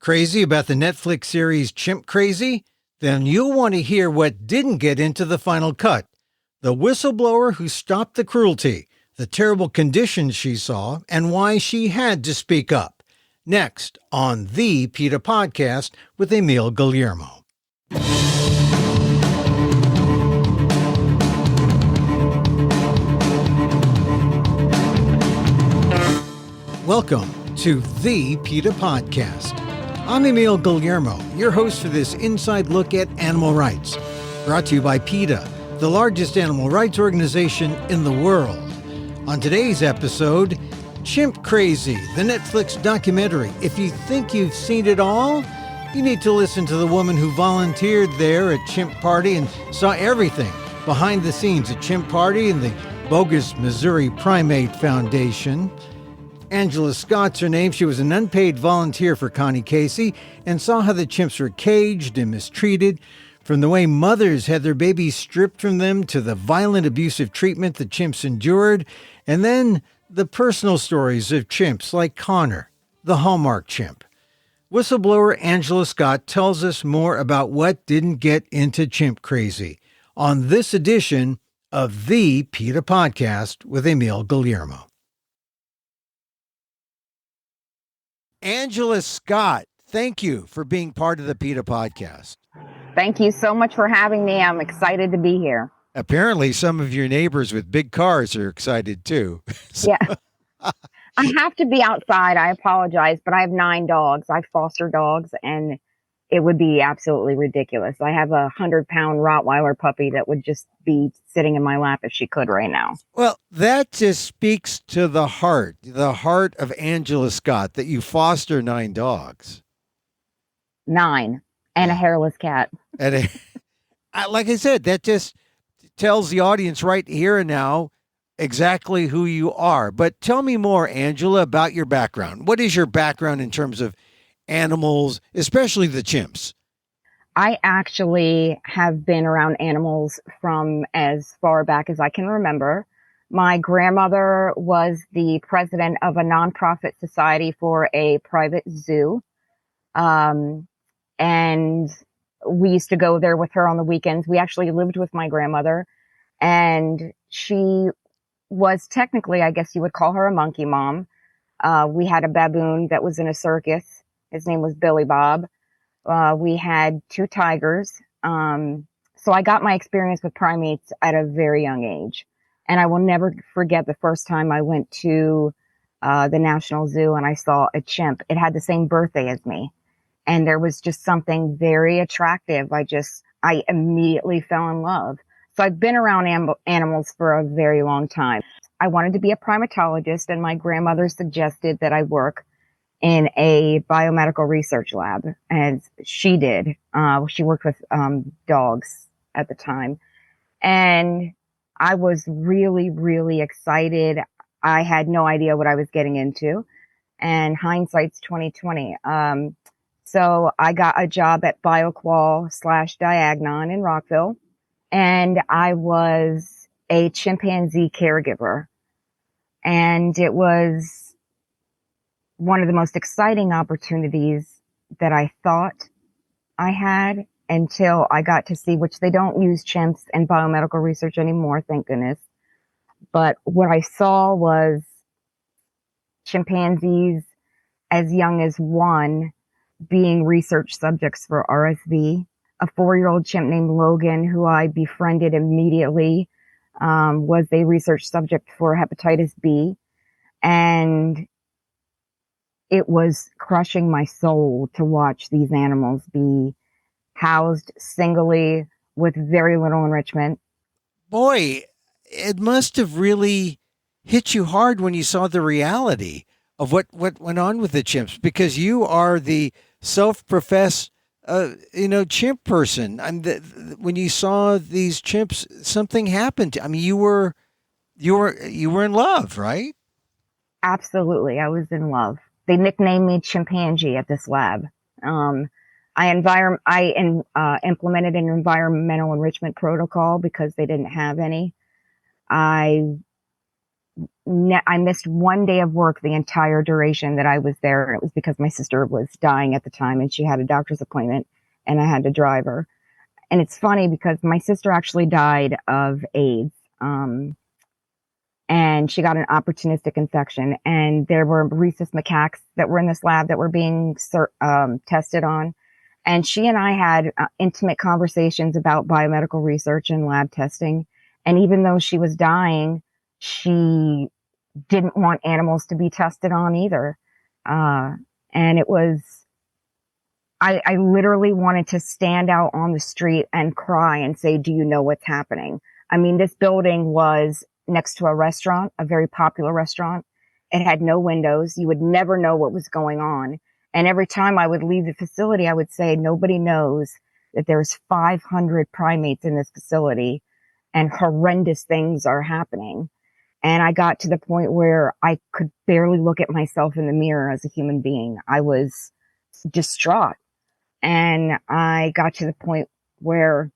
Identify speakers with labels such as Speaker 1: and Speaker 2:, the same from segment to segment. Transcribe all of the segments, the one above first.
Speaker 1: Crazy about the Netflix series Chimp Crazy? Then you'll want to hear what didn't get into the final cut. The whistleblower who stopped the cruelty, the terrible conditions she saw, and why she had to speak up. Next on the PETA Podcast with Emil Guillermo. Welcome to the PETA Podcast. I'm Emil Guillermo, your host for this inside look at animal rights. Brought to you by PETA, the largest animal rights organization in the world. On today's episode, Chimp Crazy, the Netflix documentary. If you think you've seen it all, you need to listen to the woman who volunteered there at Chimparty and saw everything behind the scenes at Chimparty and the bogus Missouri Primate Foundation. Angela Scott's her name. She was an unpaid volunteer for Connie Casey and saw how the chimps were caged and mistreated, from the way mothers had their babies stripped from them to the violent abusive treatment the chimps endured, and then the personal stories of chimps like Connor, the Hallmark chimp. Whistleblower Angela Scott tells us more about what didn't get into Chimp Crazy on this edition of the PETA Podcast with Emil Guillermo. Angela Scott, thank you for being part of the PETA Podcast.
Speaker 2: Thank you so much for having me. I'm excited to be here.
Speaker 1: Apparently, some of your neighbors with big cars are excited too.
Speaker 2: Yeah. I have to be outside. I apologize, but I have 9 dogs. I foster dogs, and it would be absolutely ridiculous. I have a 100-pound Rottweiler puppy that would just be sitting in my lap if she could right now.
Speaker 1: Well, that just speaks to the heart of Angela Scott, that you foster 9 dogs.
Speaker 2: 9, and a hairless cat.
Speaker 1: And like I said, that just tells the audience right here and now exactly who you are. But tell me more, Angela, about your background. What is your background in terms of animals, especially the chimps?
Speaker 2: I actually have been around animals from as far back as I can remember. My grandmother was the president of a nonprofit society for a private zoo. And we used to go there with her on the weekends. We actually lived with my grandmother, and she was technically, I guess you would call her a monkey mom. We had a baboon that was in a circus. His name was Billy Bob. We had 2 tigers. So I got my experience with primates at a very young age. And I will never forget the first time I went to the National Zoo and I saw a chimp. It had the same birthday as me. And there was just something very attractive. I immediately fell in love. So I've been around animals for a very long time. I wanted to be a primatologist, and my grandmother suggested that I work in a biomedical research lab, and she did. She worked with dogs at the time, and I was really, really excited. I had no idea what I was getting into, and hindsight's 2020. So I got a job at BioQual/Diagnon in Rockville, and I was a chimpanzee caregiver, and it was one of the most exciting opportunities that I thought I had until I got to see, which they don't use chimps in biomedical research anymore, thank goodness. But what I saw was chimpanzees as young as 1 being research subjects for RSV. A 4-year-old chimp named Logan, who I befriended immediately, was a research subject for hepatitis B. And it was crushing my soul to watch these animals be housed singly with very little enrichment.
Speaker 1: Boy, it must have really hit you hard when you saw the reality of what went on with the chimps, because you are the self-professed, chimp person. When you saw these chimps, something happened. I mean, you were in love, right?
Speaker 2: Absolutely, I was in love. They nicknamed me Chimpanzee at this lab. I implemented an environmental enrichment protocol because they didn't have any. I I missed one day of work the entire duration that I was there. And it was because my sister was dying at the time and she had a doctor's appointment and I had to drive her. And it's funny because my sister actually died of AIDS. And she got an opportunistic infection, and there were rhesus macaques that were in this lab that were being tested on. And she and I had intimate conversations about biomedical research and lab testing. And even though she was dying, she didn't want animals to be tested on either. And it was, I literally wanted to stand out on the street and cry and say, do you know what's happening? I mean, this building was next to a restaurant, a very popular restaurant. It had no windows. You would never know what was going on. And every time I would leave the facility, I would say, nobody knows that there's 500 primates in this facility and horrendous things are happening. And I got to the point where I could barely look at myself in the mirror as a human being. I was distraught. And I got to the point where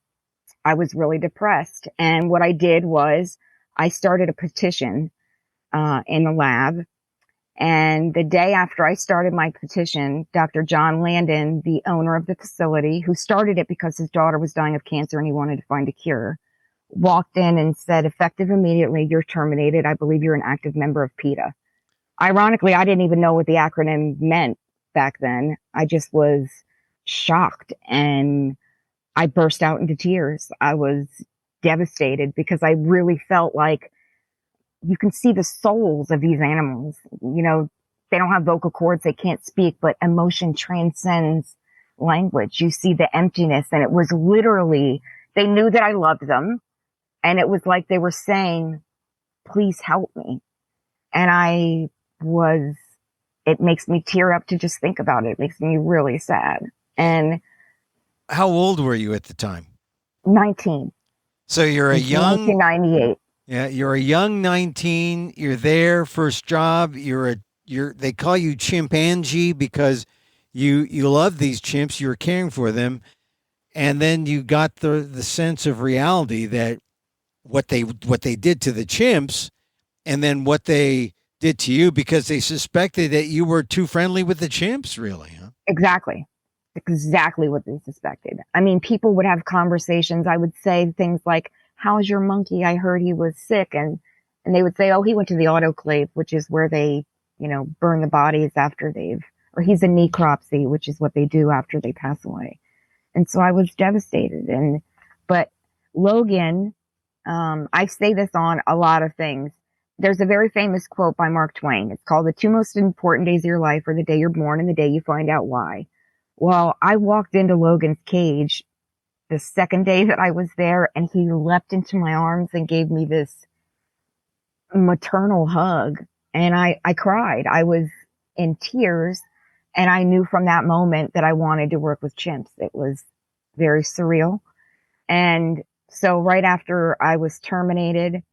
Speaker 2: I was really depressed. And what I did was I started a petition in the lab. And the day after I started my petition, Dr. John Landon, the owner of the facility, who started it because his daughter was dying of cancer and he wanted to find a cure, walked in and said, effective immediately, you're terminated. I believe you're an active member of PETA. Ironically, I didn't even know what the acronym meant back then. I just was shocked and I burst out into tears. I was devastated because I really felt like you can see the souls of these animals. You know, they don't have vocal cords, they can't speak, but emotion transcends language. You see the emptiness, and it was literally, they knew that I loved them, and it was like they were saying, please help me. And it makes me tear up to just think about it. It makes me really sad. And
Speaker 1: how old were you at the time?
Speaker 2: 19.
Speaker 1: So you're a young
Speaker 2: 1998.
Speaker 1: Yeah, you're a young 19. You're there, first job. They call you chimpanzee because you love these chimps. You're caring for them, and then you got the sense of reality that what they did to the chimps, and then what they did to you because they suspected that you were too friendly with the chimps. Really, huh?
Speaker 2: Exactly what they suspected. I mean, people would have conversations. I would say things like, how's your monkey? I heard he was sick. And they would say, oh, he went to the autoclave, which is where they, burn the bodies after or he's a necropsy, which is what they do after they pass away. And so I was devastated. But Logan, I say this on a lot of things. There's a very famous quote by Mark Twain. It's called, the two most important days of your life are the day you're born and the day you find out why. Well, I walked into Logan's cage the second day that I was there, and he leapt into my arms and gave me this maternal hug. And I cried. I was in tears. And I knew from that moment that I wanted to work with chimps. It was very surreal. And so right after I was terminated,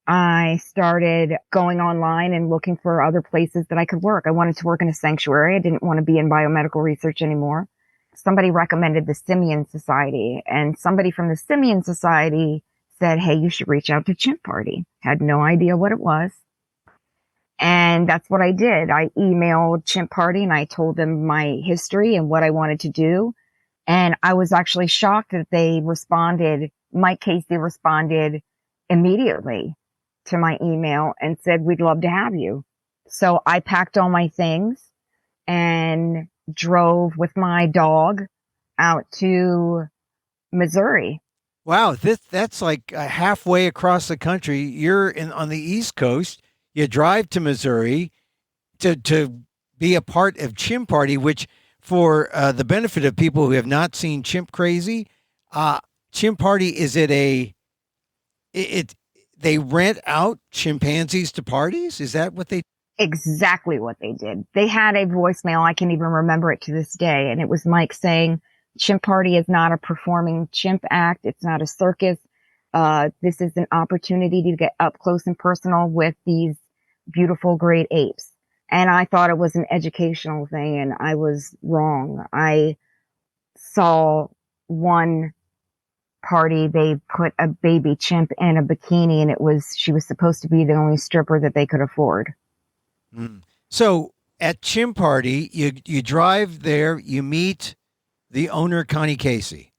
Speaker 2: I started going online and looking for other places that I could work. I wanted to work in a sanctuary. I didn't want to be in biomedical research anymore. Somebody recommended the Simian Society, and somebody from the Simian Society said, hey, you should reach out to Chimparty. Had no idea what it was. And that's what I did. I emailed Chimparty and I told them my history and what I wanted to do. And I was actually shocked that they responded. Mike Casey responded immediately to my email and said, we'd love to have you. So I packed all my things and drove with my dog out to Missouri.
Speaker 1: Wow, that's like halfway across the country. You're on the East Coast. You drive to Missouri to be a part of Chimparty, which, for the benefit of people who have not seen Chimp Crazy, Chimparty they rent out chimpanzees to parties? Is that what they?
Speaker 2: Exactly what they did. They had a voicemail. I can even remember it to this day. And it was Mike saying, Chimparty is not a performing chimp act. It's not a circus. This is an opportunity to get up close and personal with these beautiful great apes. And I thought it was an educational thing, and I was wrong. I saw one party, they put a baby chimp in a bikini, and she was supposed to be the only stripper that they could afford.
Speaker 1: Mm. So at Chimparty, you drive there, you meet the owner, Connie Casey.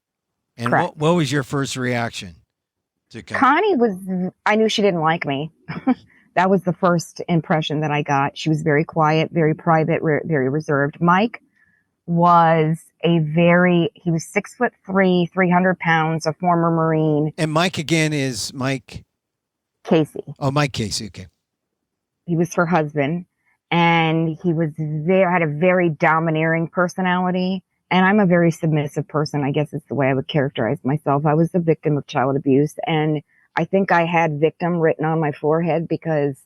Speaker 1: And
Speaker 2: Correct.
Speaker 1: what was your first reaction to
Speaker 2: Connie I knew she didn't like me. That was the first impression that I got. She was very quiet, very private, very reserved. Mike was he was 6'3", 300 pounds, a former Marine.
Speaker 1: And Mike again is Mike
Speaker 2: Casey.
Speaker 1: Oh, Mike Casey. Okay.
Speaker 2: He was her husband, and he had a very domineering personality. And I'm a very submissive person. I guess it's the way I would characterize myself. I was a victim of child abuse, and I think I had victim written on my forehead because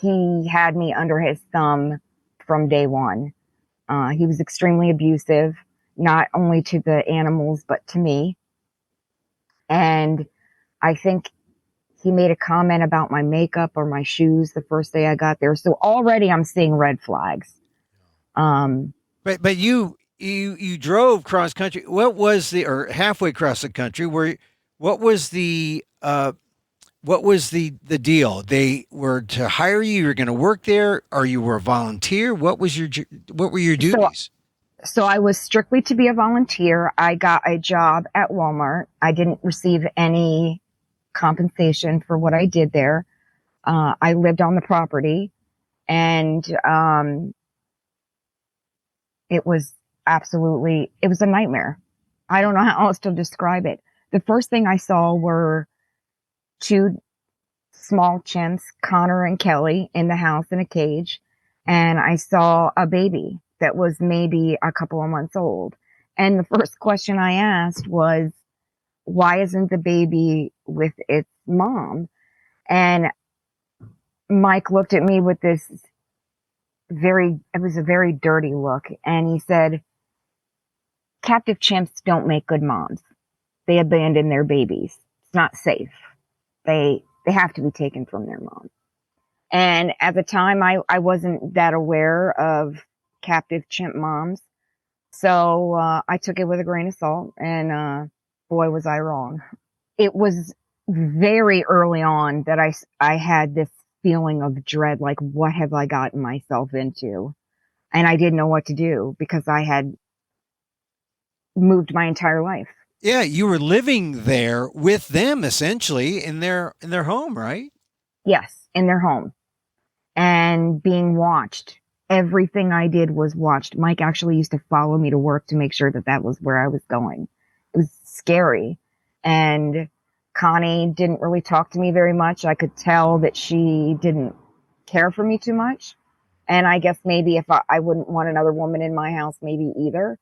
Speaker 2: he had me under his thumb from day one. He was extremely abusive, not only to the animals, but to me. And I think he made a comment about my makeup or my shoes the first day I got there. So already I'm seeing red flags.
Speaker 1: But you drove cross country. What was or halfway across the country? What was the deal? They were to hire you. You were going to work there, or you were a volunteer. What were your duties?
Speaker 2: So I was strictly to be a volunteer. I got a job at Walmart. I didn't receive any compensation for what I did there. I lived on the property, and it was a nightmare. I don't know how else to describe it. The first thing I saw were two small chimps, Connor and Kelly, in the house in a cage. And I saw a baby that was maybe a couple of months old. And the first question I asked was, why isn't the baby with its mom? And Mike looked at me with this it was a very dirty look. And he said, captive chimps don't make good moms. They abandon their babies. It's not safe. They have to be taken from their mom. And at the time, I wasn't that aware of captive chimp moms. So I took it with a grain of salt, and boy, was I wrong. It was very early on that I had this feeling of dread, like, what have I gotten myself into? And I didn't know what to do because I had moved my entire life.
Speaker 1: Yeah, you were living there with them essentially in their home, right?
Speaker 2: Yes, in their home. And being watched. Everything I did was watched. Mike actually used to follow me to work to make sure that was where I was going. It was scary. And Connie didn't really talk to me very much. I could tell that she didn't care for me too much. And I guess maybe if I wouldn't want another woman in my house, maybe either.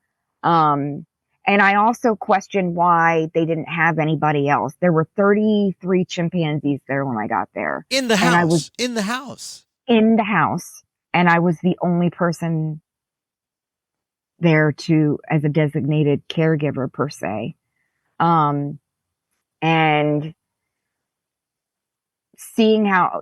Speaker 2: And I also questioned why they didn't have anybody else. There were 33 chimpanzees there when I got there.
Speaker 1: In the house.
Speaker 2: And I was
Speaker 1: in the house.
Speaker 2: In the house. And I was the only person there as a designated caregiver per se. And seeing how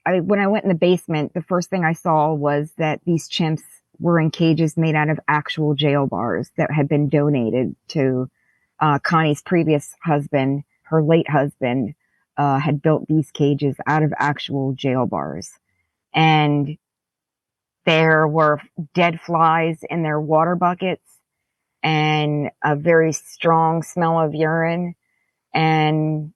Speaker 2: when I went in the basement, the first thing I saw was that these chimps were in cages made out of actual jail bars that had been donated to Connie's previous husband. Her late husband had built these cages out of actual jail bars. And there were dead flies in their water buckets and a very strong smell of urine. And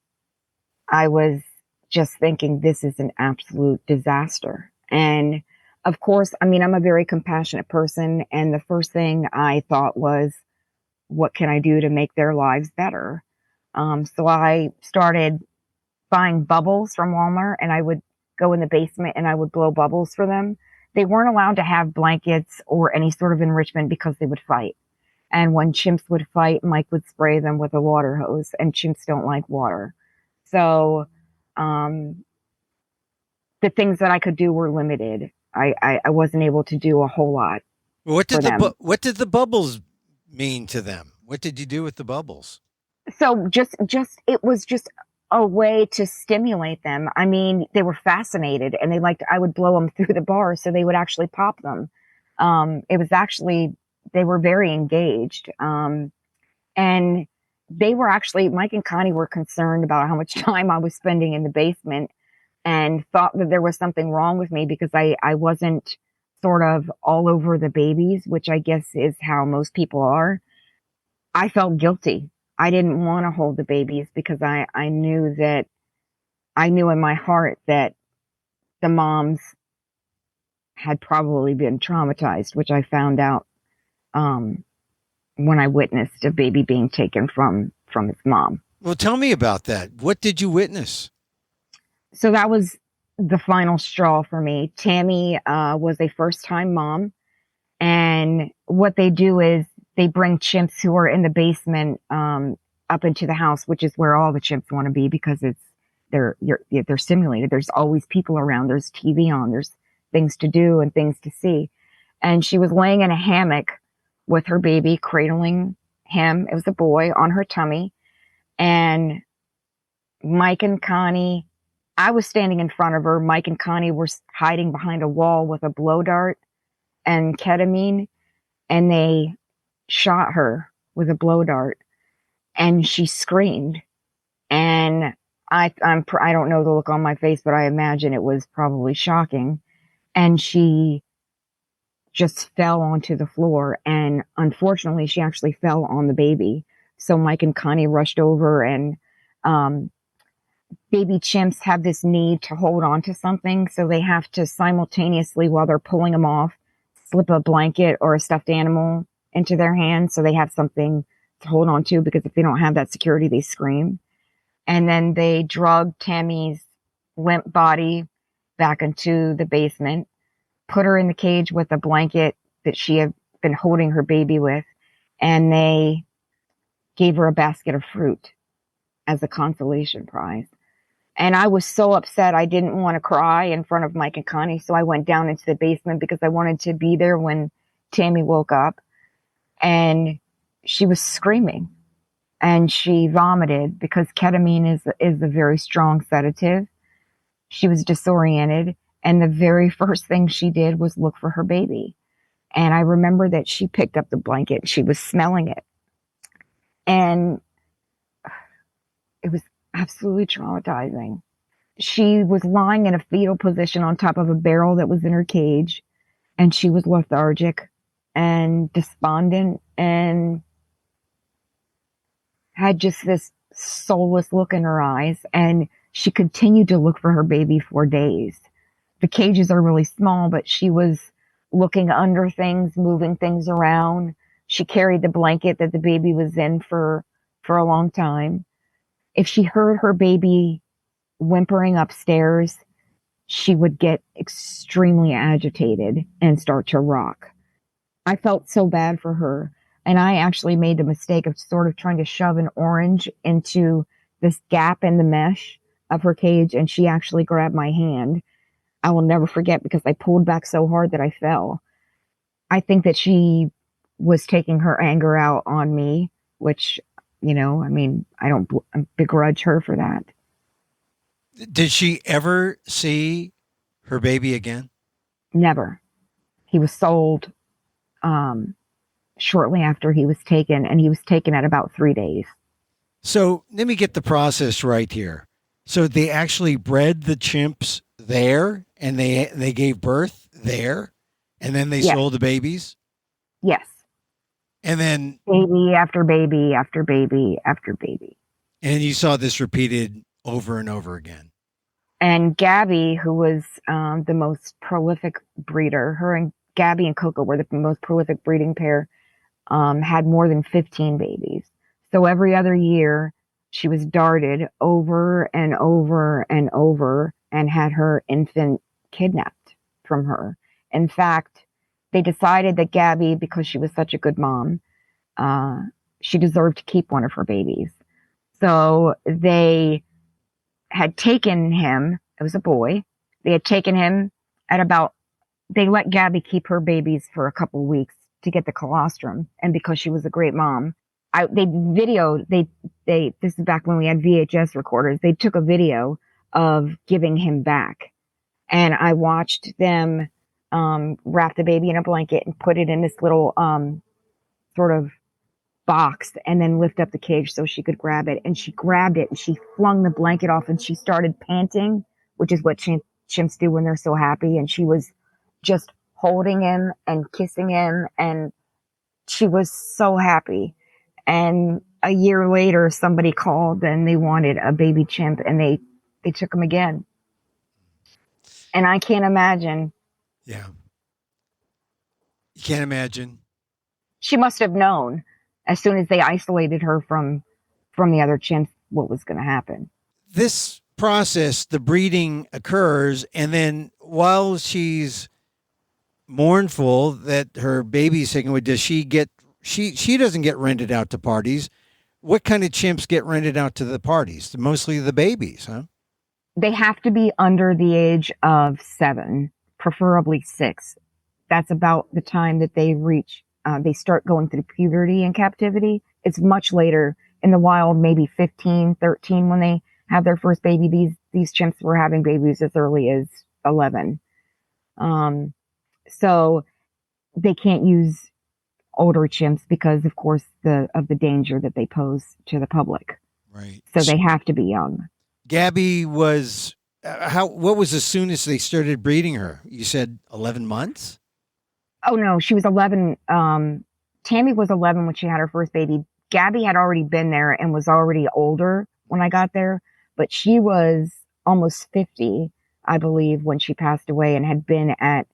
Speaker 2: I was just thinking, this is an absolute disaster. And of course, I mean, I'm a very compassionate person. And the first thing I thought was, what can I do to make their lives better? So I started buying bubbles from Walmart, and I would go in the basement and I would blow bubbles for them. They weren't allowed to have blankets or any sort of enrichment because they would fight. And when chimps would fight, Mike would spray them with a water hose, and chimps don't like water. So the things that I could do were limited. I wasn't able to do a whole lot.
Speaker 1: What did the bubbles mean to them? What did you do with the bubbles?
Speaker 2: So it was just a way to stimulate them. I mean, they were fascinated, and I would blow them through the bars so they would actually pop them. It was actually, they were very engaged. And they were actually, Mike and Connie were concerned about how much time I was spending in the basement and thought that there was something wrong with me because I wasn't sort of all over the babies, which I guess is how most people are. I felt guilty. I didn't want to hold the babies because I knew in my heart that the moms had probably been traumatized, which I found out when I witnessed a baby being taken from its mom.
Speaker 1: Well, tell me about that. What did you witness?
Speaker 2: So that was the final straw for me. Tammy was a first-time mom, and what they do is they bring chimps who are in the basement up into the house, which is where all the chimps want to be because they're stimulated. There's always people around. There's TV on. There's things to do and things to see. And she was laying in a hammock with her baby, cradling him. It was a boy on her tummy. And Mike and Connie, I was standing in front of her. Mike and Connie were hiding behind a wall with a blow dart and ketamine, and they shot her with a blow dart, and she screamed. And I don't know the look on my face, but I imagine it was probably shocking. And she just fell onto the floor, and unfortunately, she actually fell on the baby. So Mike and Connie rushed over, and baby chimps have this need to hold on to something, so they have to simultaneously, while they're pulling them off, slip a blanket or a stuffed animal into their hand so they have something to hold on to, because if they don't have that security, they scream. And then they drug Tammy's limp body back into the basement, put her in the cage with a blanket that she had been holding her baby with, and they gave her a basket of fruit as a consolation prize. And I was so upset. I didn't want to cry in front of Mike and Connie, so I went down into the basement because I wanted to be there when Tammy woke up. And she was screaming, and she vomited because ketamine is a very strong sedative. She was disoriented, and the very first thing she did was look for her baby. And I remember that she picked up the blanket. She was smelling it. And it was absolutely traumatizing. She was lying in a fetal position on top of a barrel that was in her cage, and she was lethargic and despondent and had just this soulless look in her eyes. And she continued to look for her baby for days. The cages are really small, but she was looking under things, moving things around. She carried the blanket that the baby was in for a long time. If she heard her baby whimpering upstairs, she would get extremely agitated and start to rock. I felt so bad for her. And I actually made the mistake of sort of trying to shove an orange into this gap in the mesh of her cage, and she actually grabbed my hand. I will never forget because I pulled back so hard that I fell. I think that she was taking her anger out on me, which, I don't begrudge her for that.
Speaker 1: Did she ever see her baby again?
Speaker 2: Never. He was sold shortly after he was taken, and he was taken at about 3 days.
Speaker 1: So let me get the process right here. So they actually bred the chimps there, and they gave birth there, and then they sold the babies?
Speaker 2: Yes.
Speaker 1: And then
Speaker 2: baby after baby after baby after baby.
Speaker 1: And you saw this repeated over and over again.
Speaker 2: And Gabby, who was the most prolific breeder, her and Gabby and Coco were the most prolific breeding pair, had more than 15 babies. So every other year, she was darted over and over and over and had her infant kidnapped from her. In fact, they decided that Gabby, because she was such a good mom, she deserved to keep one of her babies. So they had taken him, it was a boy, they had taken him they let Gabby keep her babies for a couple weeks to get the colostrum. And because she was a great mom, this is back when we had VHS recorders, they took a video of giving him back. And I watched them wrap the baby in a blanket and put it in this little sort of box and then lift up the cage so she could grab it. And she grabbed it and she flung the blanket off and she started panting, which is what chimps do when they're so happy. And she was just holding him and kissing him, and she was so happy. And a year later, somebody called and they wanted a baby chimp, and they took him again. And I can't imagine.
Speaker 1: Yeah. You can't imagine.
Speaker 2: She must have known as soon as they isolated her from the other chimps what was going to happen.
Speaker 1: This process, the breeding occurs, and then while she's mournful that her baby's taken away, does she get, she doesn't get rented out to parties. What kind of chimps get rented out to the parties? Mostly the babies, huh?
Speaker 2: They have to be under the age of 7, preferably 6. That's about the time that they reach, they start going through puberty in captivity. It's much later in the wild, maybe 15, 13 when they have their first baby. These chimps were having babies as early as 11. So they can't use older chimps because, of course, of the danger that they pose to the public.
Speaker 1: Right.
Speaker 2: So they have to be young.
Speaker 1: Gabby was, what was as soon as they started breeding her? You said 11 months?
Speaker 2: Oh, no, she was 11. Tammy was 11 when she had her first baby. Gabby had already been there and was already older when I got there, but she was almost 50, I believe, when she passed away, and had been at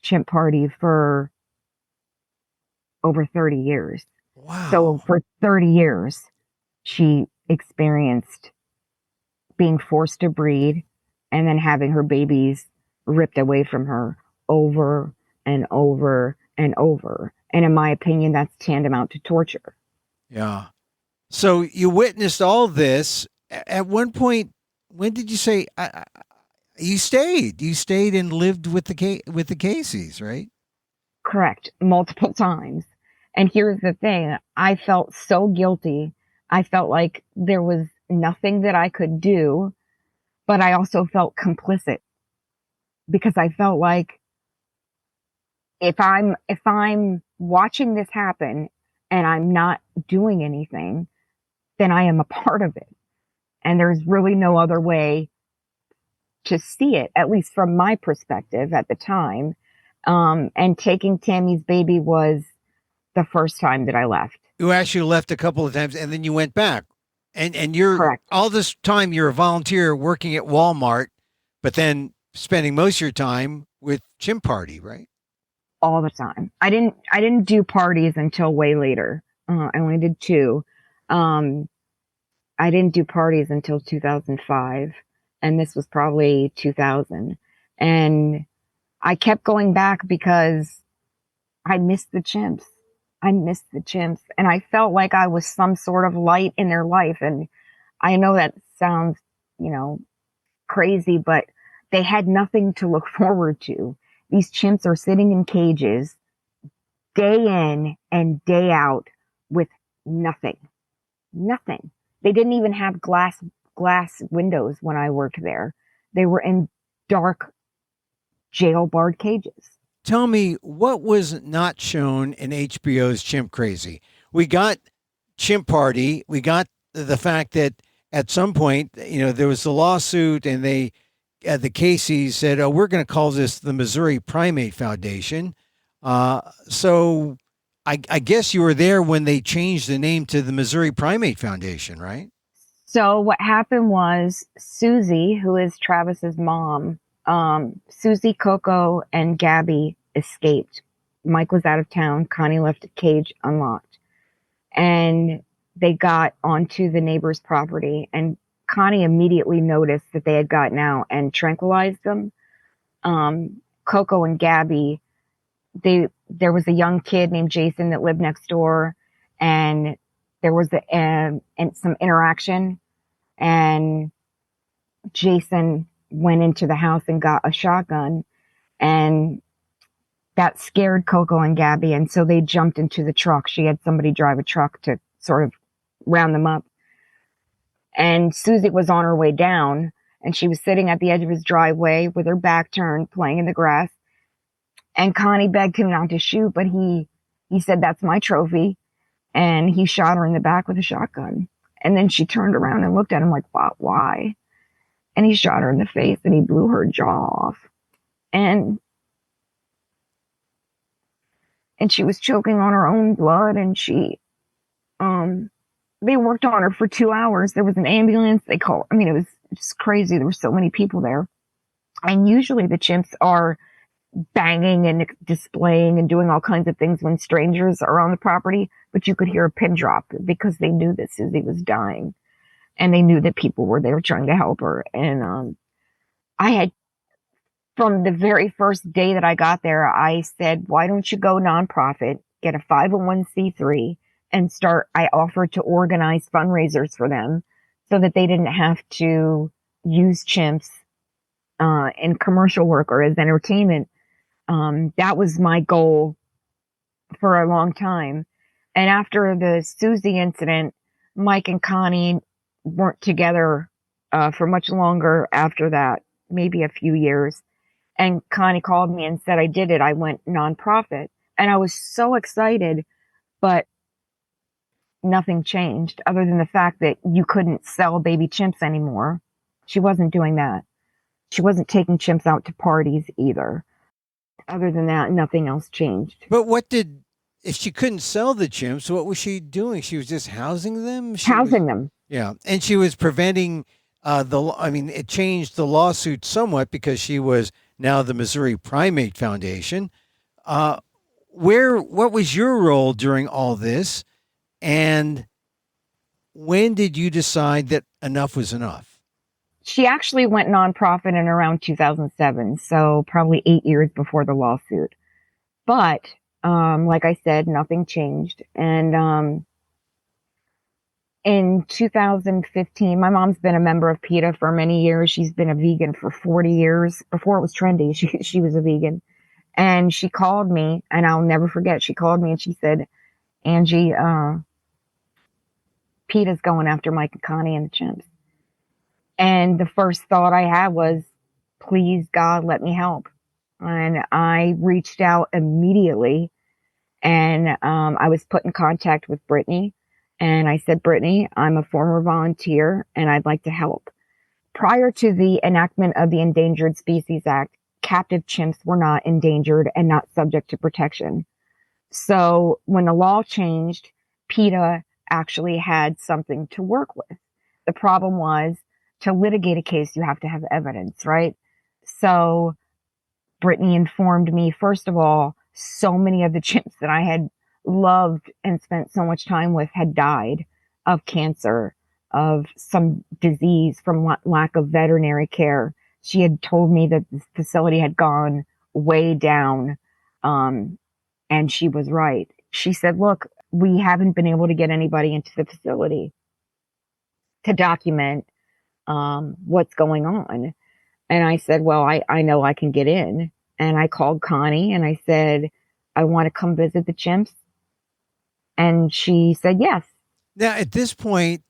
Speaker 2: Chimparty for over 30 years.
Speaker 1: Wow.
Speaker 2: So for 30 years, she experienced being forced to breed and then having her babies ripped away from her over and over and over. And in my opinion, that's tantamount to torture.
Speaker 1: Yeah. So you witnessed all this. At one point, when did you say you stayed? You stayed and lived with the Caseys, right?
Speaker 2: Correct. Multiple times. And here's the thing. I felt so guilty. I felt like there was nothing that I could do, but I also felt complicit because I felt like if I'm watching this happen and I'm not doing anything, then I am a part of it. And there's really no other way to see it, at least from my perspective at the time. And taking Tammy's baby was the first time that I left.
Speaker 1: You actually left a couple of times and then you went back. And you're
Speaker 2: Correct.
Speaker 1: All this time you're a volunteer working at Walmart, but then spending most of your time with Chimparty, right?
Speaker 2: All the time. I didn't do parties until way later. I only did 2. I didn't do parties until 2005, and this was probably 2000. And I kept going back because I missed the chimps. And I felt like I was some sort of light in their life. And I know that sounds, crazy, but they had nothing to look forward to. These chimps are sitting in cages day in and day out with nothing. They didn't even have glass windows when I worked there. They were in dark jail barred cages.
Speaker 1: Tell me, what was not shown in HBO's Chimp Crazy? We got Chimparty. We got the fact that at some point, there was a lawsuit and the Caseys said, oh, we're going to call this the Missouri Primate Foundation. So I guess you were there when they changed the name to the Missouri Primate Foundation, right?
Speaker 2: So what happened was Susie, who is Travis's mom, Susie, Coco, and Gabby escaped. Mike was out of town. Connie left the cage unlocked. And they got onto the neighbor's property. And Connie immediately noticed that they had gotten out and tranquilized them. Coco and Gabby, there was a young kid named Jason that lived next door. And there was some interaction. And Jason went into the house and got a shotgun, and that scared Coco and Gabby. And so they jumped into the truck. She had somebody drive a truck to sort of round them up. And Susie was on her way down, and she was sitting at the edge of his driveway with her back turned, playing in the grass. And Connie begged him not to shoot, but he said, that's my trophy. and he shot her in the back with a shotgun. And then she turned around and looked at him like, why? And he shot her in the face and he blew her jaw off. And she was choking on her own blood, and they worked on her for 2 hours. There was an ambulance. It was just crazy. There were so many people there. And usually the chimps are banging and displaying and doing all kinds of things when strangers are on the property, but you could hear a pin drop because they knew that Susie was dying, and they knew that people were there trying to help her. And I had, from the very first day that I got there, I said, why don't you go nonprofit, get a 501c3, and I offered to organize fundraisers for them so that they didn't have to use chimps in commercial work or as entertainment. That was my goal for a long time. And after the Susie incident, Mike and Connie weren't together for much longer after that, maybe a few years. And Connie called me and said, I did it. I went nonprofit. And I was so excited, but nothing changed other than the fact that you couldn't sell baby chimps anymore. She wasn't doing that. She wasn't taking chimps out to parties either. Other than that, nothing else changed.
Speaker 1: But if she couldn't sell the chimps, what was she doing? She was just housing them?
Speaker 2: Them.
Speaker 1: Yeah. And she was preventing it changed the lawsuit somewhat because she was now the Missouri Primate Foundation. What was your role during all this? And when did you decide that enough was enough?
Speaker 2: She actually went nonprofit in around 2007, so probably 8 years before the lawsuit. But like I said, nothing changed. And in 2015, my mom's been a member of PETA for many years. She's been a vegan for 40 years. Before it was trendy, she was a vegan. And she called me, and I'll never forget, she called me and she said, Angie, PETA's going after Mike and Connie and the chimps. And the first thought I had was, please, God, let me help. And I reached out immediately, and I was put in contact with Brittany. And I said, Brittany, I'm a former volunteer, and I'd like to help. Prior to the enactment of the Endangered Species Act, captive chimps were not endangered and not subject to protection. So when the law changed, PETA actually had something to work with. The problem was, to litigate a case, you have to have evidence, right? So Brittany informed me, first of all, so many of the chimps that I had loved and spent so much time with had died of cancer, of some disease from lack of veterinary care. She had told me that the facility had gone way down, and she was right. She said, look, we haven't been able to get anybody into the facility to document what's going on. And I said, well, I know I can get in. And I called Connie and I said, I want to come visit the chimps. And she said, yes.
Speaker 1: Now, at this point,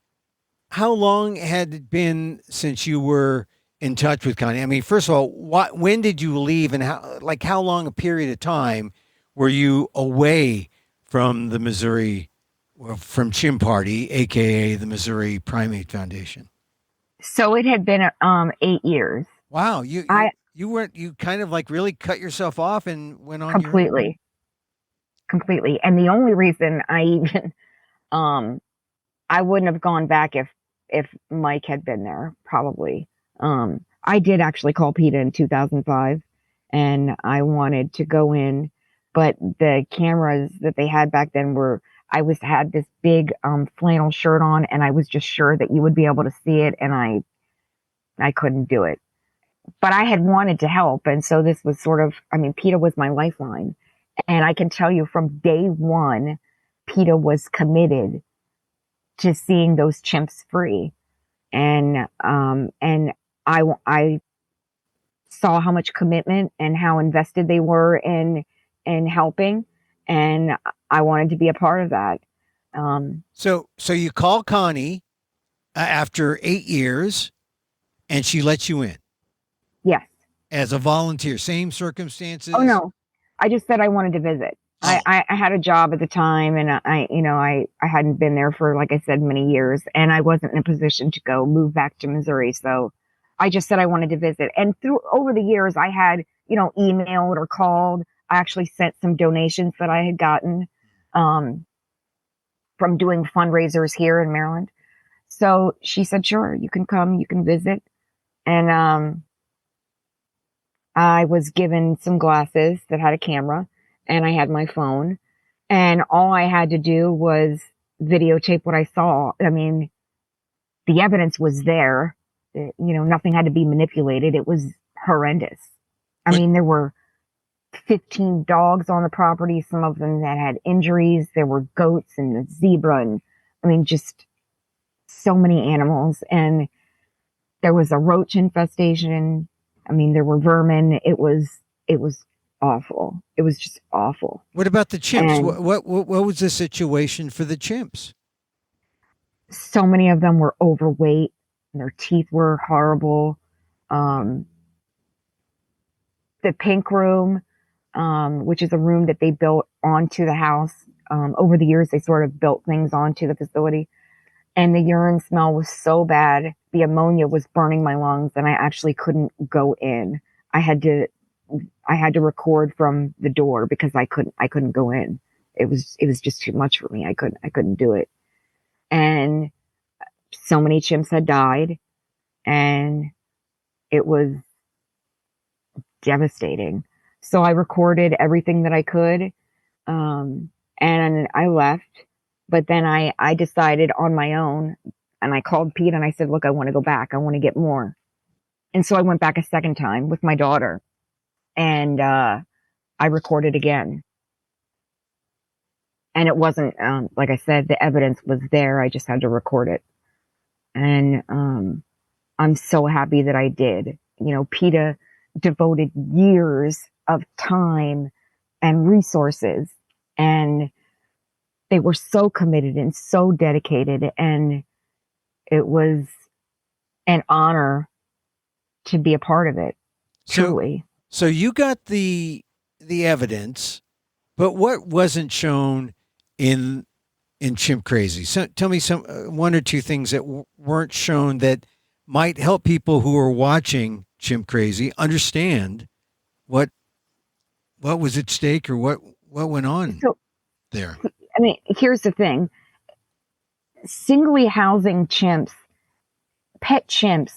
Speaker 1: how long had it been since you were in touch with Connie? I mean, first of all, when did you leave, and how long a period of time were you away from the Missouri, from Chimparty, aka the Missouri Primate Foundation?
Speaker 2: So it had been 8 years.
Speaker 1: Wow, you kind of like really cut yourself off and went on
Speaker 2: completely. And the only reason I even I wouldn't have gone back if Mike had been there, probably. I did actually call PETA in 2005, and I wanted to go in, but the cameras that they had back then had this big flannel shirt on, and I was just sure that you would be able to see it, and I couldn't do it. But I had wanted to help, and so this was PETA was my lifeline. And I can tell you from day one, PETA was committed to seeing those chimps free. And I saw how much commitment and how invested they were in helping, and I wanted to be a part of that.
Speaker 1: So you call Connie after 8 years, and she lets you in.
Speaker 2: Yes.
Speaker 1: As a volunteer, same circumstances?
Speaker 2: Oh, no. I just said I wanted to visit.
Speaker 1: Oh,
Speaker 2: I had a job at the time, and I hadn't been there for, like I said, many years, and I wasn't in a position to go move back to Missouri. So I just said I wanted to visit. And over the years, I had, emailed or called. I actually sent some donations that I had gotten, from doing fundraisers here in Maryland. So she said, sure, you can come, you can visit. And, I was given some glasses that had a camera, and I had my phone, and all I had to do was videotape what I saw. I mean, the evidence was there. Nothing had to be manipulated. It was horrendous. I
Speaker 1: what,
Speaker 2: mean, there were 15 dogs on the property, some of them that had injuries. There were goats and a zebra, and I mean, just so many animals. And there was a roach infestation. I mean, there were vermin. It was awful. It was just awful.
Speaker 1: what about the chimps?
Speaker 2: And
Speaker 1: What was the situation for the chimps?
Speaker 2: so many of them were overweight. Their teeth were horrible. The pink room, which is a room that they built onto the house. Over the years, they sort of built things onto the facility. And the urine smell was so bad. The ammonia was burning my lungs, and I actually couldn't go in. I had to record from the door because I couldn't go in. It was just too much for me. I couldn't do it. And so many chimps had died, and it was devastating. So I recorded everything that I could. And I left. But then I decided on my own, and I called Pete and I said, look, I want to go back. I want to get more. And so I went back a second time with my daughter, and I recorded again. And it wasn't, like I said, the evidence was there. I just had to record it. And I'm so happy that I did. PETA devoted years of time and resources, and they were so committed and so dedicated, and it was an honor to be a part of it. Truly.
Speaker 1: So you got the evidence, but what wasn't shown in Chimp Crazy? So tell me some one or two things that weren't shown that might help people who are watching Chimp Crazy understand what was at stake or what went on there.
Speaker 2: I mean, here's the thing. Singly housing chimps, pet chimps,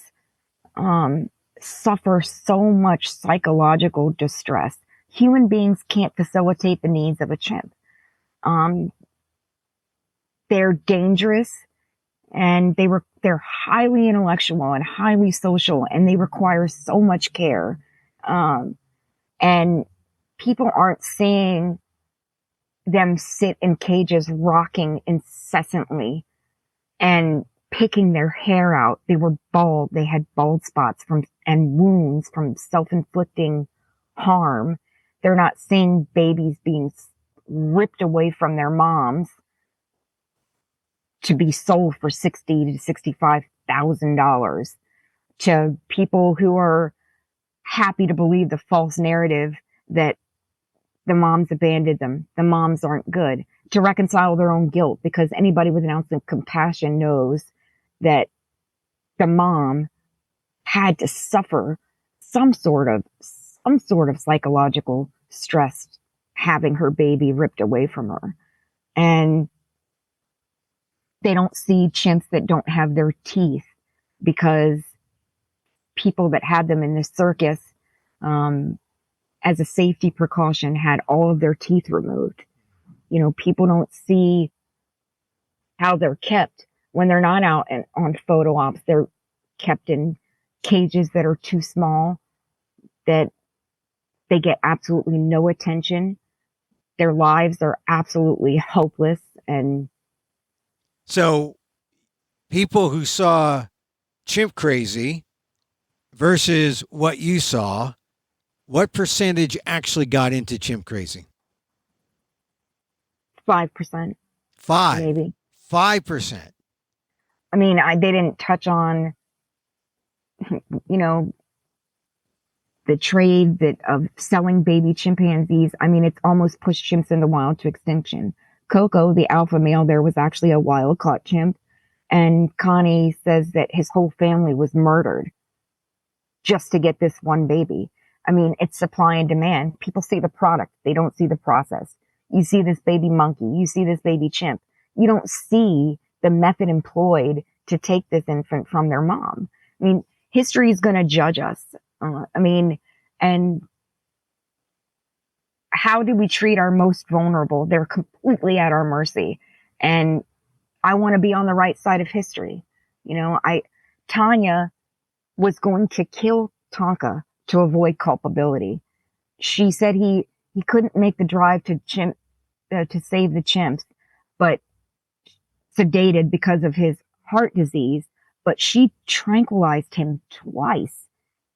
Speaker 2: suffer so much psychological distress. Human beings can't facilitate the needs of a chimp. They're dangerous, and they're highly intellectual and highly social, and they require so much care. And people aren't seeing them sit in cages rocking incessantly and picking their hair out. They were bald. They had bald spots and wounds from self-inflicting harm. They're not seeing babies being ripped away from their moms to be sold for $60,000 to $65,000 to people who are happy to believe the false narrative that the moms abandoned them. The moms aren't good, to reconcile their own guilt, because anybody with an ounce of compassion knows that the mom had to suffer some sort of psychological stress having her baby ripped away from her. And they don't see chimps that don't have their teeth, because people that had them in the circus, as a safety precaution, had all of their teeth removed. People don't see how they're kept when they're not out and on photo ops. They're kept in cages that are too small, that they get absolutely no attention. Their lives are absolutely hopeless. And
Speaker 1: So people who saw Chimp Crazy versus what you saw, what percentage actually got into Chimp Crazy?
Speaker 2: 5%, maybe.
Speaker 1: 5%.
Speaker 2: I mean, they didn't touch on, the trade of selling baby chimpanzees. I mean, it's almost pushed chimps in the wild to extinction. Coco, the alpha male there, was actually a wild caught chimp. And Connie says that his whole family was murdered just to get this one baby. I mean, it's supply and demand. People see the product. They don't see the process. You see this baby monkey. You see this baby chimp. You don't see the method employed to take this infant from their mom. I mean, history is going to judge us. And how do we treat our most vulnerable? They're completely at our mercy. And I want to be on the right side of history. Tonia was going to kill Tonka to avoid culpability. She said he couldn't make the drive to save the chimps, but sedated because of his heart disease. But she tranquilized him twice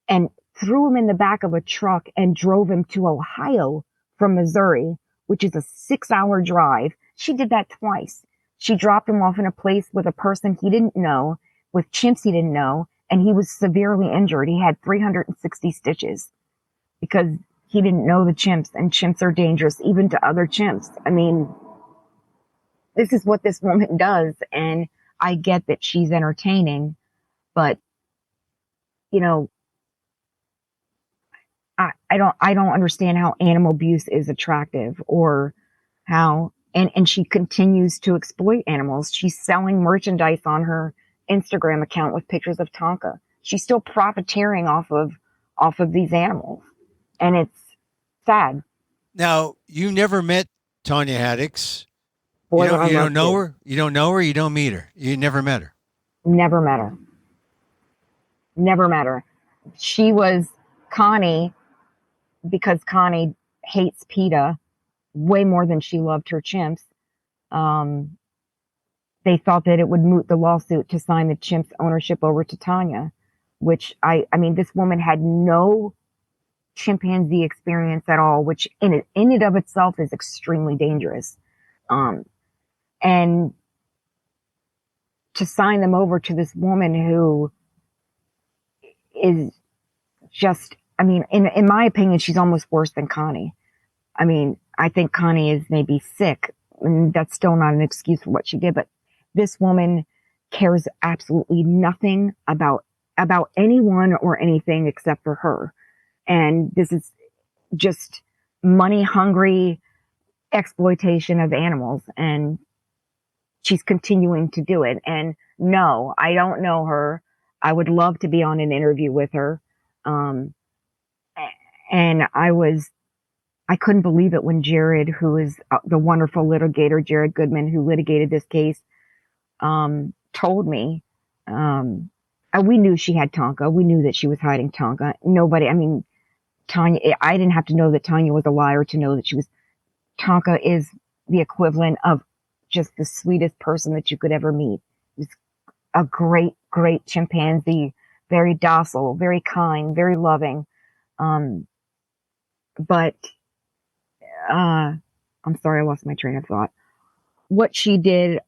Speaker 2: and threw him in the back of a truck and drove him to Ohio from Missouri, which is a 6-hour drive. She did that twice. She dropped him off in a place with a person he didn't know, with chimps he didn't know, and he was severely injured. He had 360 stitches because he didn't know the chimps, and chimps are dangerous even to other chimps. I mean, this is what this woman does, and I get that she's entertaining, but I don't understand how animal abuse is attractive, or how, and she continues to exploit animals. She's selling merchandise on her Instagram account with pictures of Tonka. She's still profiteering off of these animals, and it's sad.
Speaker 1: Now, you never met Tonia Haddix.
Speaker 2: Boy,
Speaker 1: you
Speaker 2: I
Speaker 1: don't know
Speaker 2: to.
Speaker 1: her. You don't know her. You don't meet her. You never met her.
Speaker 2: Never met her. Never met her. She was Connie, because Connie hates PETA way more than she loved her chimps. They thought that it would moot the lawsuit to sign the chimps' ownership over to Tonia, which I mean, this woman had no chimpanzee experience at all, which in and of itself is extremely dangerous. And to sign them over to this woman who is just, I mean, in my opinion, she's almost worse than Connie. I mean, I think Connie is maybe sick, and that's still not an excuse for what she did, but this woman cares absolutely nothing about anyone or anything except for her. And this is just money hungry exploitation of animals, and she's continuing to do it. And no, I don't know her. I would love to be on an interview with her. And I couldn't believe it when Jared, who is the wonderful litigator, Jared Goodman, who litigated this case, told me, we knew she had Tonka. We knew that she was hiding Tonka. Tonia, I didn't have to know that Tonia was a liar to know that Tonka is the equivalent of just the sweetest person that you could ever meet. She's a great, great chimpanzee, very docile, very kind, very loving. But I'm sorry, I lost my train of thought. What she did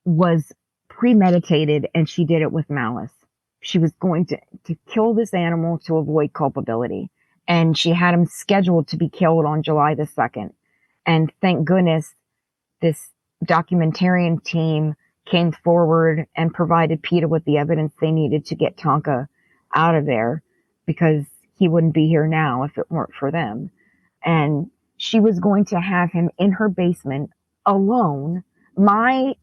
Speaker 2: was premeditated, and she did it with malice. She was going to kill this animal to avoid culpability. And she had him scheduled to be killed on July the 2nd. And thank goodness this documentarian team came forward and provided PETA with the evidence they needed to get Tonka out of there, because he wouldn't be here now if it weren't for them. And she was going to have him in her basement alone. My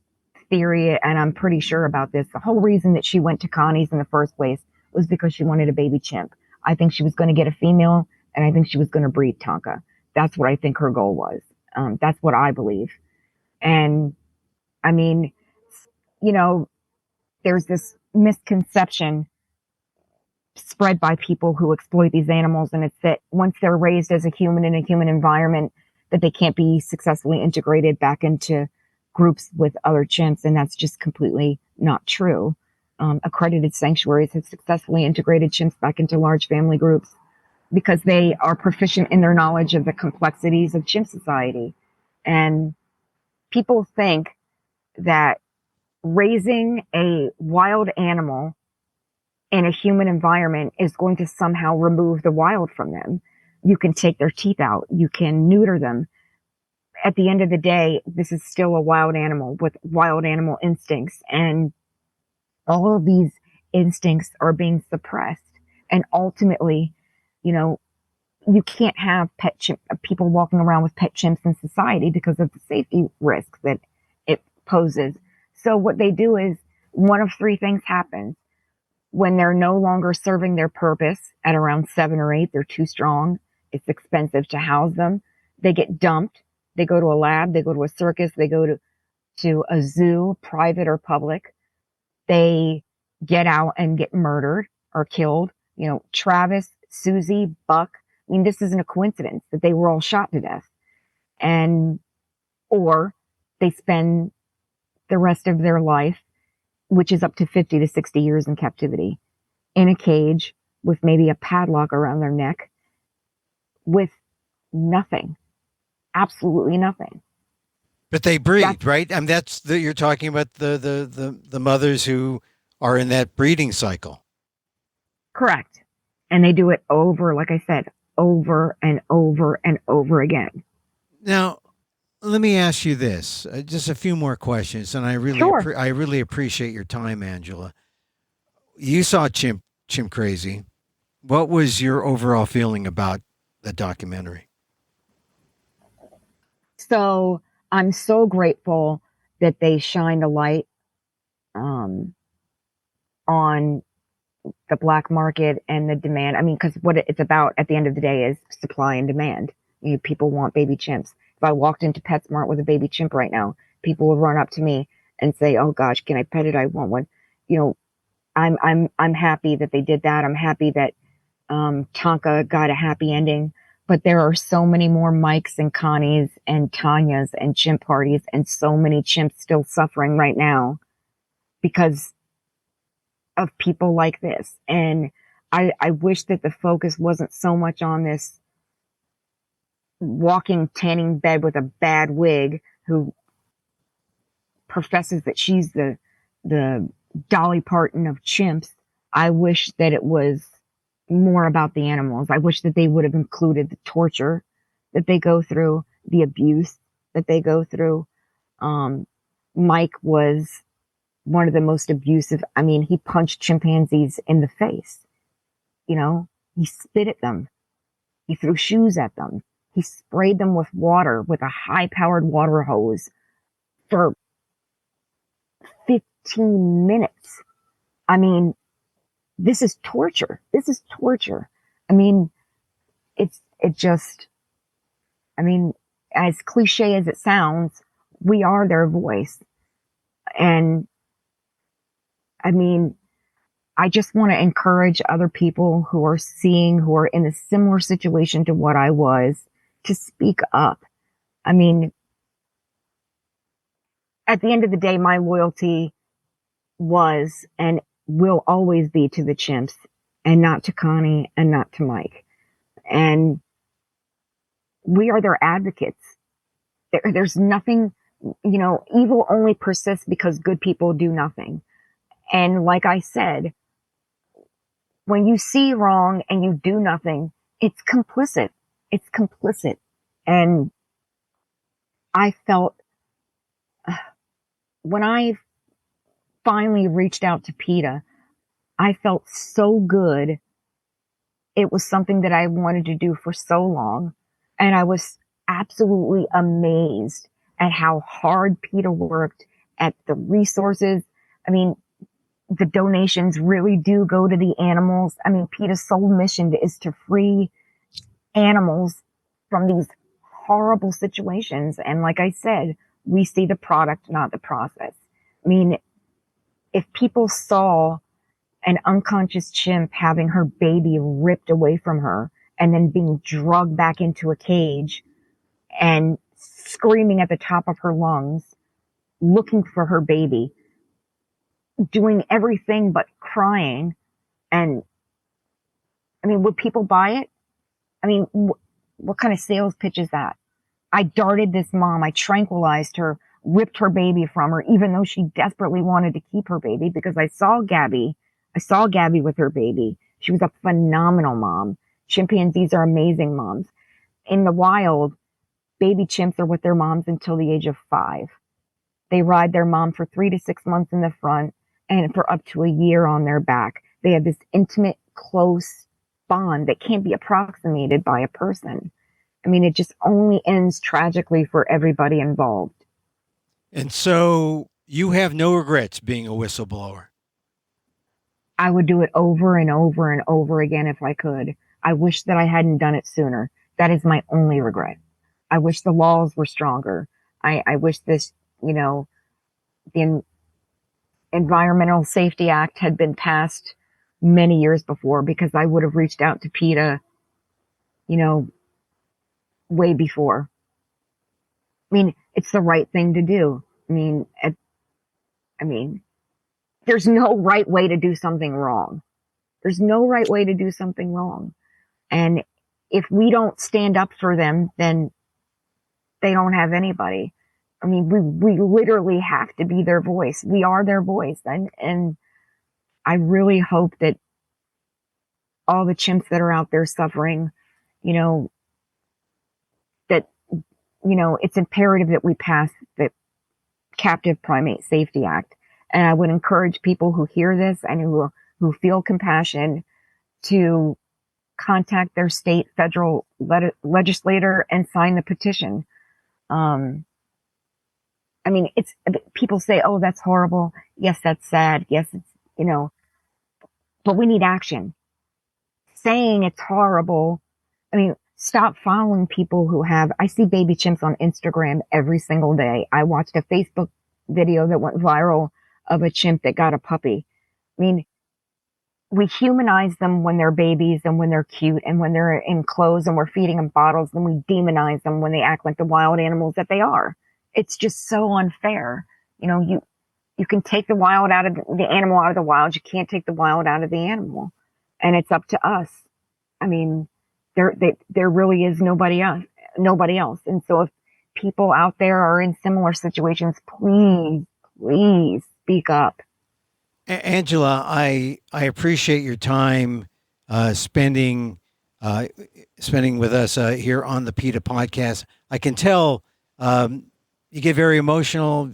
Speaker 2: theory, and I'm pretty sure about this, the whole reason that she went to Connie's in the first place was because she wanted a baby chimp. I think she was going to get a female, and I think she was going to breed Tonka. That's what I think her goal was. That's what I believe. And I mean, there's this misconception spread by people who exploit these animals, and it's that once they're raised as a human in a human environment, that they can't be successfully integrated back into groups with other chimps, and that's just completely not true. Accredited sanctuaries have successfully integrated chimps back into large family groups because they are proficient in their knowledge of the complexities of chimp society. And people think that raising a wild animal in a human environment is going to somehow remove the wild from them. You can take their teeth out. You can neuter them. At the end of the day, this is still a wild animal with wild animal instincts. And all of these instincts are being suppressed. And ultimately, you know, you can't have people walking around with pet chimps in society because of the safety risks that it poses. So what they do is one of three things happens. When they're no longer serving their purpose at around 7 or 8, they're too strong. It's expensive to house them. They get dumped. They go to a lab. They go to a circus. They go to a zoo, private or public. They get out and get murdered or killed. You know, Travis, Susie, Buck. I mean, this isn't a coincidence that they were all shot to death. Or they spend the rest of their life, which is up to 50 to 60 years in captivity, in a cage with maybe a padlock around their neck with nothing, absolutely nothing.
Speaker 1: But they breed, right? I mean, you're talking about the mothers who are in that breeding cycle.
Speaker 2: Correct. And they do it over, like I said, over and over and over again.
Speaker 1: Now, let me ask you this, just a few more questions, and I really appreciate your time, Angela. You saw Chimp Crazy. What was your overall feeling about the documentary?
Speaker 2: So I'm so grateful that they shined a light on the black market and the demand. I mean, because what it's about at the end of the day is supply and demand. You know, people want baby chimps. If I walked into PetSmart with a baby chimp right now, people would run up to me and say, "Oh gosh, can I pet it? I want one." You know, I'm happy that they did that. I'm happy that Tonka got a happy ending. But there are so many more Mikes and Connies and Tonias and Chimparties and so many chimps still suffering right now because of people like this. And I wish that the focus wasn't so much on this walking tanning bed with a bad wig who professes that she's the Dolly Parton of chimps. I wish that it was more about the animals. I wish that they would have included the torture that they go through, the abuse that they go through. Mike was one of the most abusive. I mean, he punched chimpanzees in the face. You know, he spit at them. He threw shoes at them. He sprayed them with water, with a high-powered water hose for 15 minutes. I mean, this is torture. This is torture. I mean, I mean, as cliche as it sounds, we are their voice. And I mean, I just want to encourage other people who are in a similar situation to what I was, to speak up. I mean, at the end of the day, my loyalty was and will always be to the chimps and not to Connie and not to Mike. And we are their advocates. There's nothing, you know, evil only persists because good people do nothing. And like I said, when you see wrong and you do nothing, it's complicit. It's complicit. And I felt when I finally reached out to PETA, I felt so good. It was something that I wanted to do for so long. And I was absolutely amazed at how hard PETA worked, at the resources. I mean, the donations really do go to the animals. I mean, PETA's sole mission is to free animals from these horrible situations. And like I said, we see the product, not the process. I mean, if people saw an unconscious chimp having her baby ripped away from her and then being drugged back into a cage and screaming at the top of her lungs, looking for her baby, doing everything but crying. And I mean, would people buy it? I mean, what kind of sales pitch is that? I darted this mom. I tranquilized her, ripped her baby from her, even though she desperately wanted to keep her baby, because I saw Gabby. I saw Gabby with her baby. She was a phenomenal mom. Chimpanzees are amazing moms. In the wild, baby chimps are with their moms until the age of 5. They ride their mom for 3 to 6 months in the front and for up to a year on their back. They have this intimate, close bond that can't be approximated by a person. I mean, it just only ends tragically for everybody involved.
Speaker 1: And so you have no regrets being a whistleblower.
Speaker 2: I would do it over and over and over again if I could. I wish that I hadn't done it sooner. That is my only regret. I wish the laws were stronger. I wish this, the Environmental Safety Act had been passed many years before, because I would have reached out to PETA, way before. I mean, it's the right thing to do. I mean, there's no right way to do something wrong. There's no right way to do something wrong. And if we don't stand up for them, then they don't have anybody. I mean, we literally have to be their voice. We are their voice. And I really hope that all the chimps that are out there suffering, it's imperative that we pass the Captive Primate Safety Act. And I would encourage people who hear this and who feel compassion to contact their state, federal legislator and sign the petition. I mean, people say, oh, that's horrible. Yes, that's sad. Yes, it's, but we need action. Saying it's horrible. I mean, stop following people I see baby chimps on Instagram every single day. I watched a Facebook video that went viral of a chimp that got a puppy. I mean, we humanize them when they're babies and when they're cute and when they're in clothes and we're feeding them bottles, and we demonize them when they act like the wild animals that they are. It's just so unfair. You can take the animal out of the wild. You can't take the wild out of the animal. And it's up to us. I mean, there really is nobody else. And so if people out there are in similar situations, please speak up.
Speaker 1: Angela, I appreciate your time spending with us here on the PETA podcast. I can tell you get very emotional.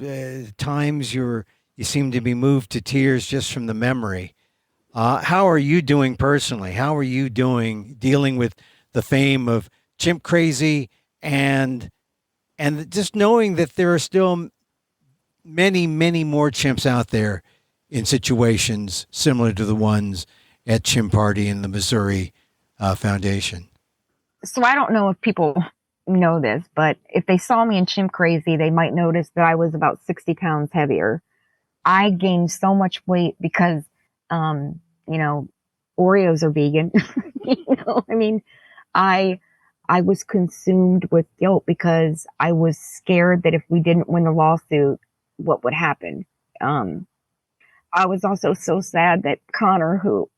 Speaker 1: Times you seem to be moved to tears just from the memory. How are you doing personally? How are you dealing with the fame of Chimp Crazy and just knowing that there are still many, many more chimps out there in situations similar to the ones at Chimparty and the Missouri Foundation?
Speaker 2: So I don't know if people know this, but if they saw me in Chimp Crazy, they might notice that I was about 60 pounds heavier. I gained so much weight because, Oreos are vegan. I mean, I was consumed with guilt because I was scared that if we didn't win the lawsuit, what would happen? I was also so sad that Connor, who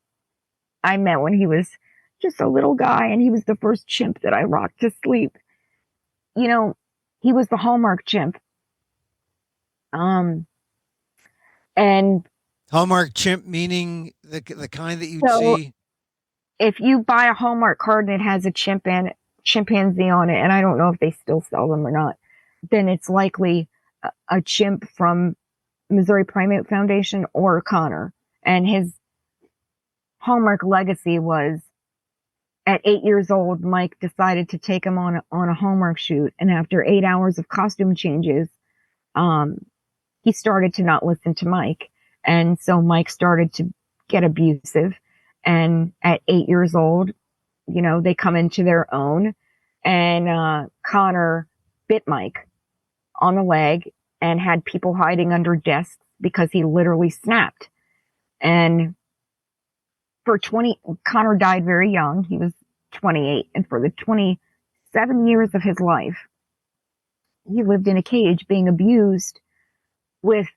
Speaker 2: I met when he was just a little guy and he was the first chimp that I rocked to sleep, he was the Hallmark chimp. And
Speaker 1: Hallmark chimp meaning the kind that you'd see.
Speaker 2: If you buy a Hallmark card and it has a chimpanzee on it, and I don't know if they still sell them or not, then it's likely a chimp from Missouri Primate Foundation or Connor. And his Hallmark legacy was, at 8 years old, Mike decided to take him on a Hallmark shoot. And after 8 hours of costume changes, he started to not listen to Mike. And so Mike started to get abusive. And at 8 years old, they come into their own. And Connor bit Mike on the leg and had people hiding under desks because he literally snapped. And Connor died very young. He was 28. And for the 27 years of his life, he lived in a cage being abused with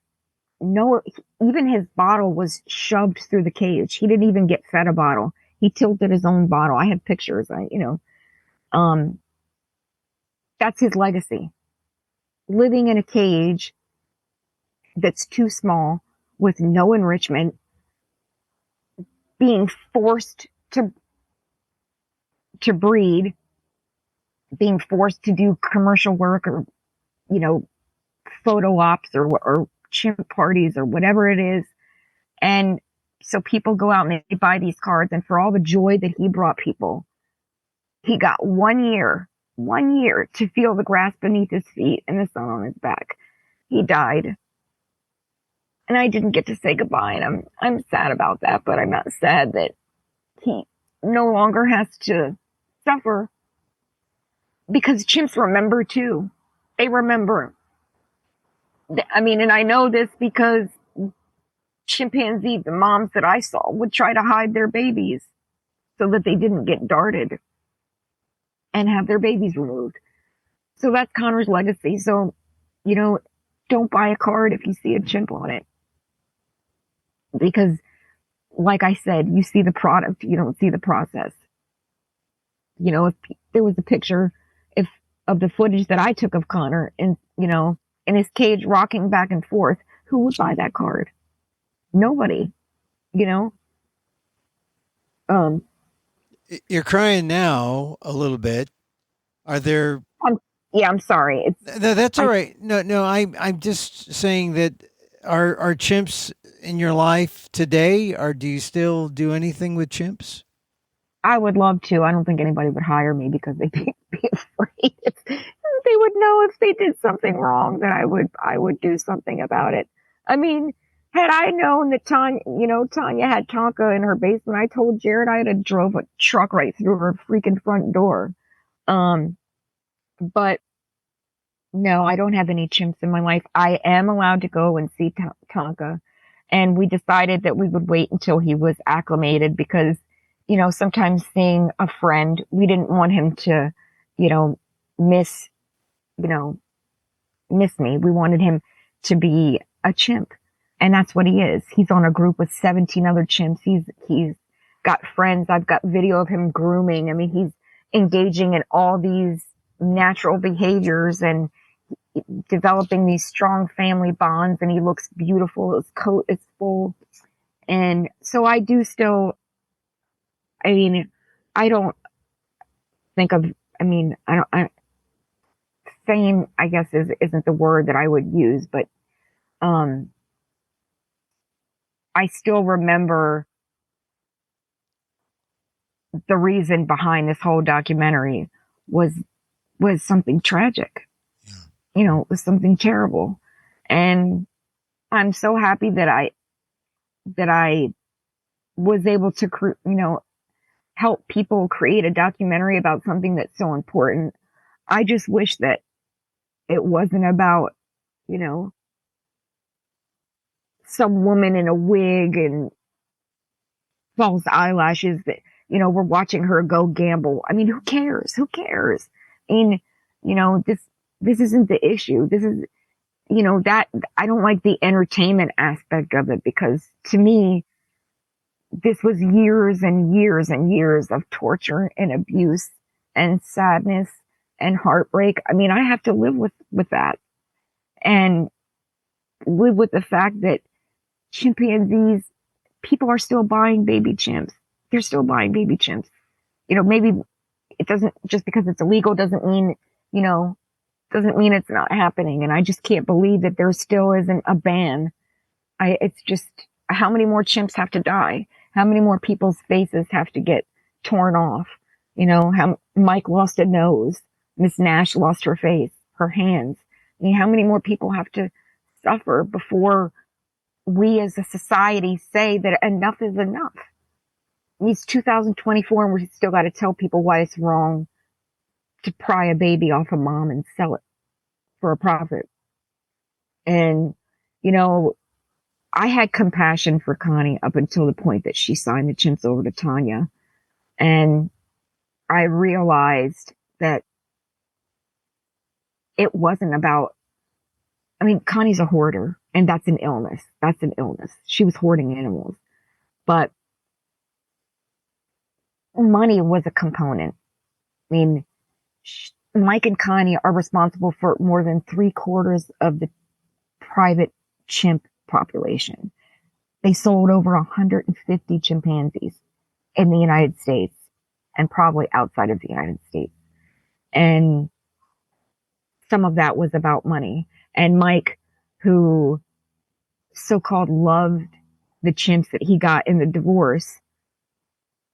Speaker 2: even his bottle was shoved through the cage. He didn't even get fed a bottle. He tilted his own bottle. I have pictures. That's his legacy. Living in a cage that's too small with no enrichment, being forced to breed, being forced to do commercial work or, photo ops or chimp parties or whatever it is. And so people go out and they buy these cards, and for all the joy that he brought people, he got 1 year to feel the grass beneath his feet and the sun on his back. He died. And I didn't get to say goodbye, and I'm sad about that, but I'm not sad that he no longer has to suffer, because chimps remember too. They remember. I mean, and I know this because chimpanzees, the moms that I saw, would try to hide their babies so that they didn't get darted and have their babies removed. So that's Connor's legacy. So, don't buy a card if you see a chimp on it. Because, like I said, you see the product, you don't see the process. If there was a picture of the footage that I took of Connor and, in his cage rocking back and forth, who would buy that card? Nobody,
Speaker 1: You're crying now a little bit. Are there?
Speaker 2: I'm sorry.
Speaker 1: That's all right. No, I'm just saying that are chimps in your life today, or do you still do anything with chimps?
Speaker 2: I would love to. I don't think anybody would hire me because they'd be afraid. They would know if they did something wrong that I would do something about it. I mean, had I known that Tonia had Tonka in her basement, I told Jared I'd have drove a truck right through her freaking front door. But no, I don't have any chimps in my life. I am allowed to go and see Tonka, and we decided that we would wait until he was acclimated because, sometimes seeing a friend, we didn't want him to, miss me. We wanted him to be a chimp. And that's what he is. He's on a group with 17 other chimps. He's got friends. I've got video of him grooming. I mean, he's engaging in all these natural behaviors and developing these strong family bonds, and he looks beautiful. His coat is full. And so I do still, I don't think of, fame, I guess, isn't the word that I would use, but, I still remember the reason behind this whole documentary was something tragic. Yeah. It was something terrible. And I'm so happy that I was able to, help people create a documentary about something that's so important. I just wish that it wasn't about, some woman in a wig and false eyelashes that, we're watching her go gamble. I mean, who cares? Who cares? I mean, this isn't the issue. This is, that I don't like the entertainment aspect of it, because to me, this was years and years and years of torture and abuse and sadness and heartbreak. I mean, I have to live with that and live with the fact that chimpanzees, people are still buying baby chimps. They're still buying baby chimps. Maybe it doesn't, just because it's illegal doesn't mean it's not happening. And I just can't believe that there still isn't a ban. It's just, how many more chimps have to die? How many more people's faces have to get torn off? How Mike lost a nose. Miss Nash lost her face, her hands. I mean, how many more people have to suffer before we as a society say that enough is enough? It's 2024 and we still got to tell people why it's wrong to pry a baby off a mom and sell it for a profit. And, I had compassion for Connie up until the point that she signed the chimps over to Tonia. And I realized that it wasn't about, Connie's a hoarder, and that's an illness. That's an illness. She was hoarding animals. But money was a component. Mike and Connie are responsible for more than 3/4 of the private chimp population. They sold over 150 chimpanzees in the United States and probably outside of the United States. And some of that was about money. And Mike, who so-called loved the chimps that he got in the divorce,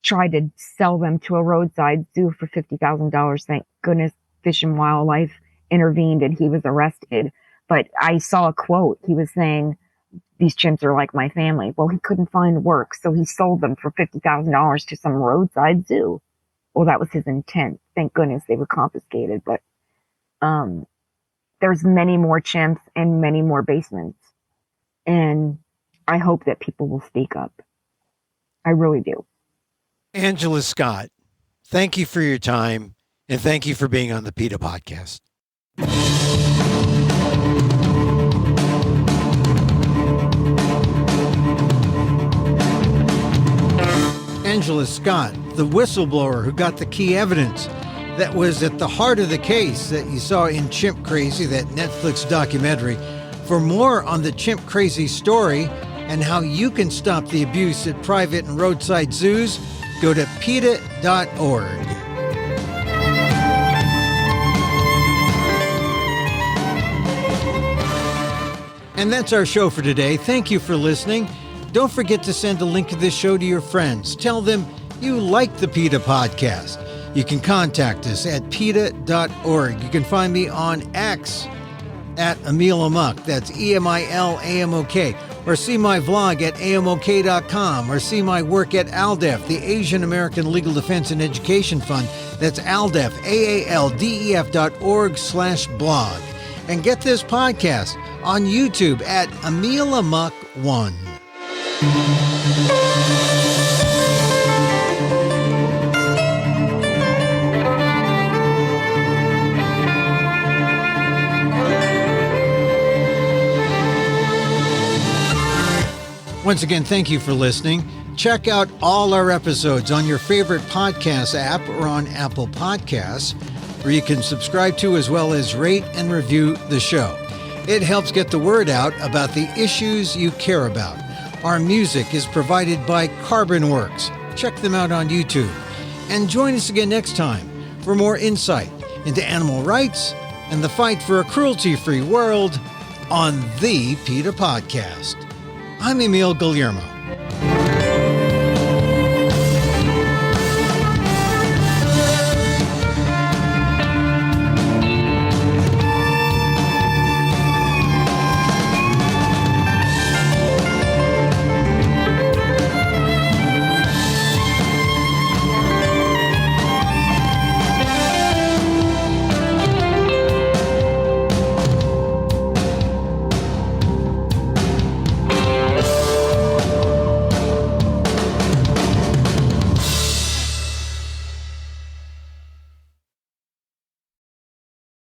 Speaker 2: tried to sell them to a roadside zoo for $50,000. Thank goodness Fish and Wildlife intervened and he was arrested. But I saw a quote. He was saying, these chimps are like my family. Well, he couldn't find work, so he sold them for $50,000 to some roadside zoo. Well, that was his intent. Thank goodness they were confiscated. But there's many more chimps and many more basements. And I hope that people will speak up. I really do.
Speaker 1: Angela Scott, thank you for your time, and thank you for being on the PETA Podcast. Angela Scott, the whistleblower who got the key evidence that was at the heart of the case that you saw in Chimp Crazy, that Netflix documentary. For more on the Chimp Crazy story and how you can stop the abuse at private and roadside zoos, go to PETA.org. And that's our show for today. Thank you for listening. Don't forget to send a link to this show to your friends. Tell them you like the PETA Podcast. You can contact us at PETA.org. You can find me on X at Emil Amok. That's EMILAMOK. Or see my vlog at AMOK.com. Or see my work at ALDEF, the Asian American Legal Defense and Education Fund. That's ALDEF, AALDEF.org/blog. And get this podcast on YouTube at Emil Amok 1. Once again, thank you for listening. Check out all our episodes on your favorite podcast app or on Apple Podcasts, where you can subscribe to as well as rate and review the show. It helps get the word out about the issues you care about. Our music is provided by Carbon Works. Check them out on YouTube. And join us again next time for more insight into animal rights and the fight for a cruelty-free world on the PETA Podcast. I'm Emil Guillermo.